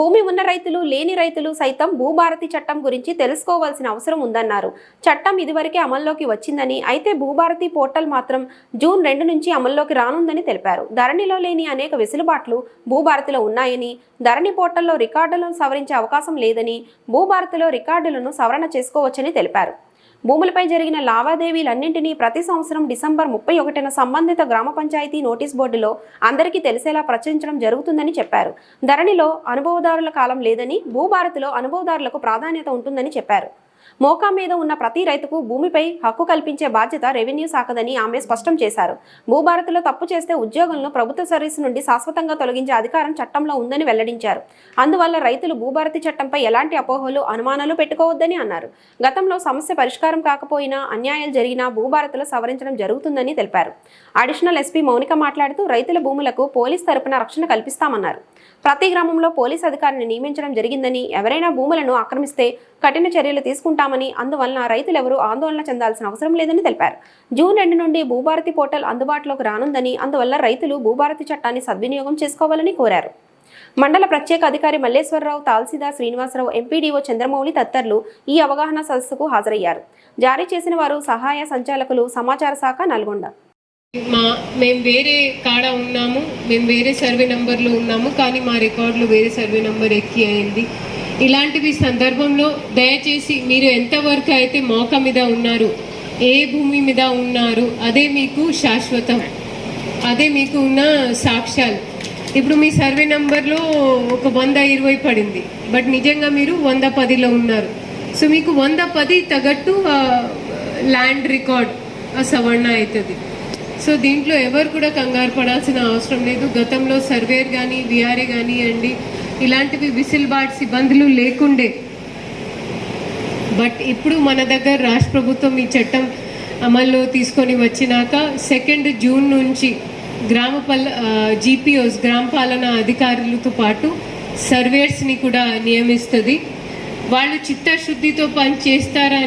భూమి ఉన్న రైతులు లేని రైతులు సైతం భూభారతి చట్టం గురించి తెలుసుకోవాల్సిన అవసరం ఉందన్నారు. చట్టం ఇదివరకే అమల్లోకి వచ్చిందని, అయితే భూభారతి పోర్టల్ మాత్రం జూన్ 2 నుంచి అమల్లోకి రానుందని తెలిపారు. ధరణిలో లేని అనేక వెసులుబాట్లు భూభారతిలో ఉన్నాయని, ధరణి పోర్టల్లో రికార్డులను సవరించే అవకాశం లేదని, భూభారతిలో రికార్డులను సవరణ చేసుకోవచ్చని తెలిపారు. భూములపై జరిగిన లావాదేవీలన్నింటినీ ప్రతి సంవత్సరం డిసెంబర్ 31న సంబంధిత గ్రామ పంచాయతీ నోటీస్ బోర్డులో అందరికీ తెలిసేలా ప్రచురించడం జరుగుతుందని చెప్పారు. ధరణిలో అనుభవదారుల కాలం లేదని, భూభారతిలో అనుభవదారులకు ప్రాధాన్యత ఉంటుందని చెప్పారు. మోకా మీద ఉన్న ప్రతి రైతుకు భూమిపై హక్కు కల్పించే బాధ్యత రెవెన్యూ శాఖదని ఆమె స్పష్టం చేశారు. భూభారతిలో తప్పు చేస్తే ఉద్యోగులను ప్రభుత్వ సర్వీసు నుండి శాశ్వతంగా తొలగించే అధికారం చట్టంలో ఉందని వెల్లడించారు. అందువల్ల రైతులు భూభారతి చట్టంపై ఎలాంటి అపోహలు, అనుమానాలు పెట్టుకోవద్దని అన్నారు. గతంలో సమస్య పరిష్కారం కాకపోయినా, అన్యాయాలు జరిగినా భూభారతిలో సవరించడం జరుగుతుందని తెలిపారు. అడిషనల్ ఎస్పీ మౌనిక మాట్లాడుతూ రైతుల భూములకు పోలీస్ తరపున రక్షణ కల్పిస్తామన్నారు. ప్రతి గ్రామంలో పోలీస్ అధికారిని నియమించడం జరిగిందని, ఎవరైనా భూములను ఆక్రమిస్తే కఠిన చర్యలు తీసుకుంటామని, అందువలన రైతులెవరూ ఆందోళన చెందాల్సిన అవసరం లేదని తెలిపారు. జూన్ 2 నుండి భూభారతి పోర్టల్ అందుబాటులోకి రానుందని, అందువల్ల రైతులు భూభారతి చట్టాన్ని సద్వినియోగం చేసుకోవాలని కోరారు. మండల ప్రత్యేక అధికారి మల్లేశ్వరరావు, తహసీల్దార్ శ్రీనివాసరావు, ఎంపీడీఓ చంద్రమౌళి తదితరులు ఈ అవగాహన సదస్సుకు హాజరయ్యారు. జారీ చేసిన వారు సహాయ సంచాలకులు, సమాచార శాఖ, నల్గొండ. మేము వేరే కాడ ఉన్నాము, మేము వేరే సర్వే నెంబర్లో ఉన్నాము, కానీ మా రికార్డులో వేరే సర్వే నెంబర్ ఎక్కి అయింది. ఇలాంటివి సందర్భంలో దయచేసి మీరు ఎంతవరకు అయితే మోకా మీద ఉన్నారు, ఏ భూమి మీద ఉన్నారు, అదే మీకు శాశ్వతం, అదే మీకు ఉన్న సాక్ష్యాలు. ఇప్పుడు మీ సర్వే నెంబర్లో ఒక 120 పడింది, బట్ నిజంగా మీరు 110లో ఉన్నారు. సో మీకు 110 తగ్గట్టు ల్యాండ్ రికార్డ్ సవరణ అవుతుంది. సో దీంట్లో ఎవరు కూడా కంగారు పడాల్సిన అవసరం లేదు. గతంలో సర్వేర్ కానీ, విఆర్ఏ కానివ్వండి, ఇలాంటివి విసిల్బాట్ సిబ్బందులు లేకుండే. బట్ ఇప్పుడు మన దగ్గర రాష్ట్ర ప్రభుత్వం ఈ చట్టం అమల్లో తీసుకొని వచ్చినాక 2 జూన్ నుంచి జీపీఓస్, గ్రామ పాలనా అధికారులతో పాటు సర్వేయర్స్ని కూడా నియమిస్తుంది. వాళ్ళు చిత్తశుద్ధితో పని చేస్తారా